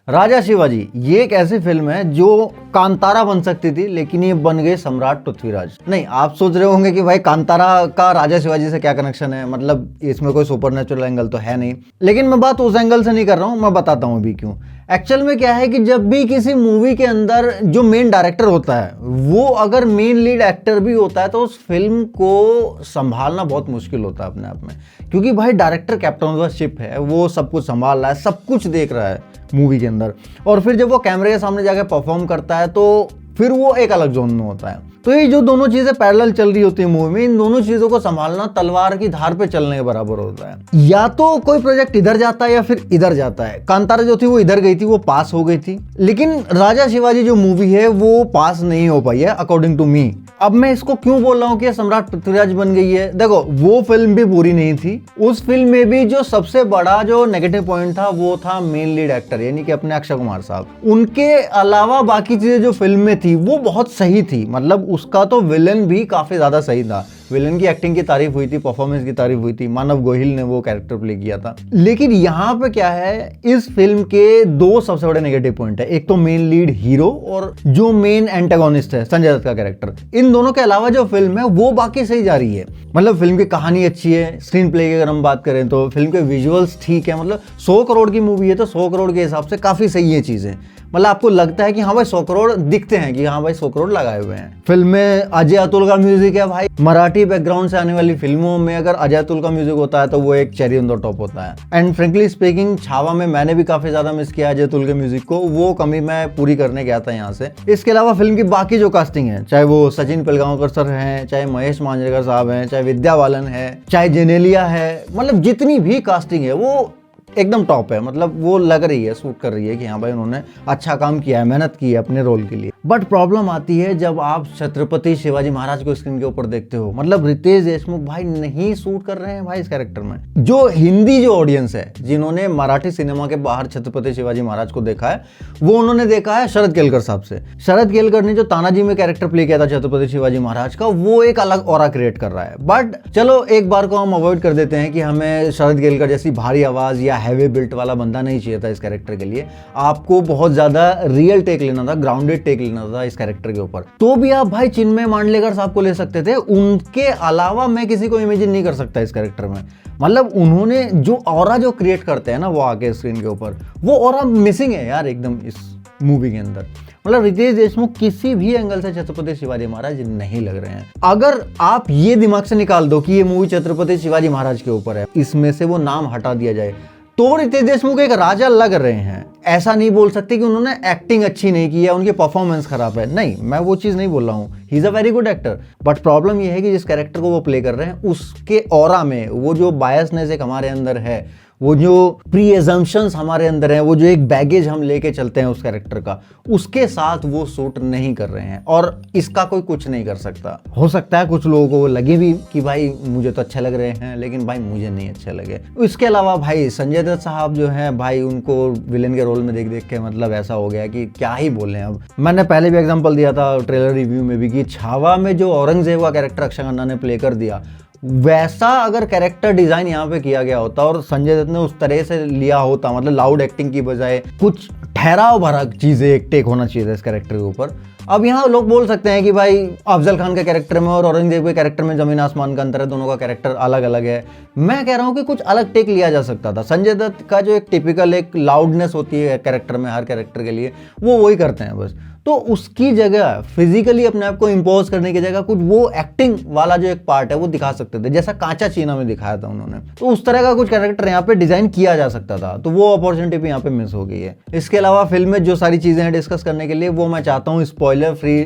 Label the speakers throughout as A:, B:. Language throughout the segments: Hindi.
A: राजा शिवाजी ये एक ऐसी फिल्म है जो कांतारा बन सकती थी, लेकिन ये बन गए सम्राट पृथ्वीराज। नहीं, आप सोच रहे होंगे कि भाई कांतारा का राजा शिवाजी से क्या कनेक्शन है, मतलब इसमें कोई सुपरनेचुरल एंगल तो है नहीं। लेकिन मैं बात उस एंगल से नहीं कर रहा हूं, मैं बताता हूं अभी क्यों। एक्चुअल में क्या है कि जब भी किसी मूवी के अंदर जो मेन डायरेक्टर होता है वो अगर मेन लीड एक्टर भी होता है तो उस फिल्म को संभालना बहुत मुश्किल होता है अपने आप में, क्योंकि भाई director captain of the ship है, वो सब कुछ संभाल रहा है, सब कुछ देख रहा है मूवी के अंदर, और फिर जब वो कैमरे के सामने जाकर परफॉर्म करता है तो फिर वो एक अलग जोन में होता है। तो ये जो दोनों चीजें पैरेलल चल रही होती है मूवी में, इन दोनों चीजों को संभालना तलवार की धार पे चलने के बराबर होता है। या तो कोई प्रोजेक्ट इधर जाता है या फिर इधर जाता है। कांतारा जो थी वो इधर गई थी, वो पास हो गई थी, लेकिन राजा शिवाजी जो मूवी है वो पास नहीं हो पाई है अकॉर्डिंग टू मी। अब मैं इसको क्यों बोल रहा हूँ कि सम्राट पृथ्वीराज बन गई है, देखो वो फिल्म भी बुरी नहीं थी। उस फिल्म में भी जो सबसे बड़ा जो नेगेटिव पॉइंट था वो था मेन लीड एक्टर, यानी कि अपने अक्षय कुमार साहब। उनके अलावा बाकी चीजें जो फिल्म में थी वो बहुत सही थी, मतलब उसका तो विलन भी काफी ज्यादा सही था। विलन की एक्टिंग की तारीफ हुई थी, परफॉर्मेंस की तारीफ हुई थी, मानव गोहिल ने वो कैरेक्टर प्ले किया था। लेकिन यहाँ पे क्या है, इस फिल्म के दो सबसे बड़े नेगेटिव पॉइंट है। एक तो मेन लीड हीरो और जो मेन एंटागोनिस्ट है संजय दत्त का कैरेक्टर। इन दोनों के अलावा जो फिल्म है वो बाकी सही जा रही है। मतलब फिल्म की कहानी अच्छी है, स्क्रीन प्ले की अगर हम बात करें तो फिल्म के विजुअल्स ठीक है, मतलब 100 करोड़ की मूवी है तो 100 करोड़ के हिसाब से काफी सही है चीजें। मतलब आपको लगता है कि हाँ भाई 100 करोड़ दिखते हैं कि हाँ भाई 100 करोड़ लगाए हुए हैं। फिल्म में अजय अतुल का म्यूजिक है भाई। मराठी बैकग्राउंड से आने वाली फिल्मों में अगर अजय अतुल का म्यूजिक होता है तो वो एक चेरी ऑन द टॉप होता है। एंड फ्रेंकली स्पीकिंग, छावा में मैंने भी काफी ज्यादा मिस किया अजय अतुल के म्यूजिक को, वो कमी मैं पूरी करने गया था यहाँ से। इसके अलावा फिल्म की बाकी जो कास्टिंग है, चाहे वो सचिन पिलगांवकर सर हैं, चाहे महेश मांजरेकर साहब हैं, चाहे विद्या बालन है, चाहे जेनेलिया है, मतलब जितनी भी कास्टिंग है वो एकदम टॉप है। मतलब वो लग रही है, सूट कर रही है कि हाँ भाई उन्होंने अच्छा काम किया है, मेहनत की है अपने रोल के लिए। बट प्रॉब्लम आती है जब आप छत्रपति शिवाजी महाराज को स्क्रीन के ऊपर देखते हो। मतलब रितेश देशमुख भाई नहीं सूट कर रहे हैं भाई इस कैरेक्टर में। जो हिंदी जो ऑडियंस है, जिन्होंने मराठी सिनेमा के बाहर छत्रपति शिवाजी महाराज को देखा है, वो उन्होंने देखा है शरद केलकर साहब से। शरद केलकर ने जो तानाजी में कैरेक्टर प्ले किया था छत्रपति शिवाजी महाराज का, वो एक अलग ऑरा क्रिएट कर रहा है। बट चलो एक बार को हम अवॉइड कर देते हैं कि हमें शरद केलकर जैसी भारी आवाज या हैवी बिल्ट वाला बंदा नहीं चाहिए था इस कैरेक्टर के लिए। आपको बहुत ज्यादा रियल टेक लेना था, ग्राउंडेड टेक लेना था इस कैरेक्टर के ऊपर। तो भी आप भाई चिन्मय मांडलेकर साहब को ले सकते थे, उनके अलावा मैं किसी को इमेजिन नहीं कर सकता इस कैरेक्टर में। मतलब उन्होंने जो ऑरा जो क्रिएट करते हैं ना वो आके स्क्रीन के ऊपर, वो ऑरा मिसिंग है यार एकदम इस मूवी के अंदर। मतलब रितेश देशमुख किसी भी एंगल से छत्रपति शिवाजी महाराज नहीं लग रहे हैं। अगर आप ये दिमाग से निकाल दो कि ये मूवी छत्रपति शिवाजी महाराज के ऊपर है, इसमें से वो नाम हटा दिया जाए, तो रितेश देशमुख एक राजा लग रहे हैं। ऐसा नहीं बोल सकते कि उन्होंने एक्टिंग अच्छी नहीं की है, उनकी परफॉर्मेंस खराब है, नहीं, मैं वो चीज नहीं बोल रहा हूँ। He is a very good actor. But problem ये है कि जिस कैरेक्टर को वो प्ले कर रहे हैं उसके ऑरा में वो जो बायसनेस एक हमारे अंदर है, वो जो प्री एजम्पशंस हमारे अंदर है, वो जो एक बैगेज हम लेके चलते हैं उस कैरेक्टर का, उसके साथ वो सूट नहीं कर रहे हैं। और इसका कोई कुछ नहीं कर सकता। हो सकता है कुछ लोगों को लगे भी कि भाई मुझे तो अच्छे लग रहे हैं, लेकिन भाई मुझे नहीं अच्छे लगे। इसके अलावा भाई संजय दत्त साहब जो हैं भाई, उनको विलेन के रोल में देख देख के मतलब ऐसा हो गया कि क्या ही बोले। अब मैंने पहले भी एग्जाम्पल दिया था ट्रेलर रिव्यू में भी कि छावा में जो औरंगजेब का कैरेक्टर अक्षय खन्ना ने प्ले कर दिया, वैसा अगर कैरेक्टर डिजाइन यहाँ पे किया गया होता और संजय दत्त ने उस तरह से लिया होता, मतलब लाउड एक्टिंग की बजाय कुछ ठहराव भरा चीजें एक टेक होना चाहिए था इस कैरेक्टर के ऊपर। अब यहाँ लोग बोल सकते हैं कि भाई अफजल खान के कैरेक्टर में और औरंगजेब के कैरेक्टर में जमीन आसमान का अंतर है, दोनों का कैरेक्टर अलग अलग है। मैं कह रहा हूँ कि कुछ अलग टेक लिया जा सकता था। संजय दत्त का जो एक टिपिकल एक लाउडनेस होती है कैरेक्टर में, हर कैरेक्टर के लिए वो वही करते हैं बस। तो उसकी जगह फिजिकली अपने आप को इम्पोज करने की जगह कुछ वो एक्टिंग वाला जो एक पार्ट है वो दिखा सकते थे, जैसा कांचा चीना में दिखाया था उन्होंने। तो उस तरह का कुछ कैरेक्टर यहाँ पे डिजाइन किया जा सकता था, तो वो अपॉर्चुनिटी भी यहाँ पे मिस हो गई है। इसके अलावा फिल्म में जो सारी चीजें हैं डिस्कस करने के लिए, वो मैं चाहता हूँ स्पॉइलर फ्री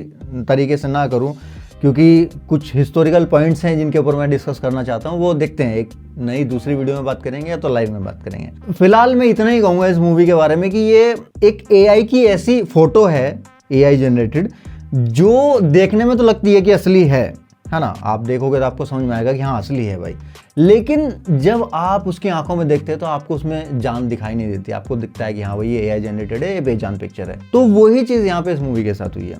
A: तरीके से ना करूँ, क्योंकि कुछ हिस्टोरिकल पॉइंट्स हैं जिनके ऊपर मैं डिस्कस करना चाहता हूँ। वो देखते हैं, एक नई दूसरी वीडियो में बात करेंगे या तो लाइव में बात करेंगे। फिलहाल मैं इतना ही कहूँगा इस मूवी के बारे में कि ये एक AI की ऐसी फोटो है, AI जनरेटेड, जो देखने में तो लगती है कि असली है ना। आप देखोगे तो आपको समझ में आएगा कि हाँ असली है भाई, लेकिन जब आप उसकी आंखों में देखते हैं तो आपको उसमें जान दिखाई नहीं देती। आपको दिखता है कि हाँ भाई ये AI जनरेटेड है, ये बेजान पिक्चर है। तो वही चीज यहाँ पे इस मूवी के साथ हुई है।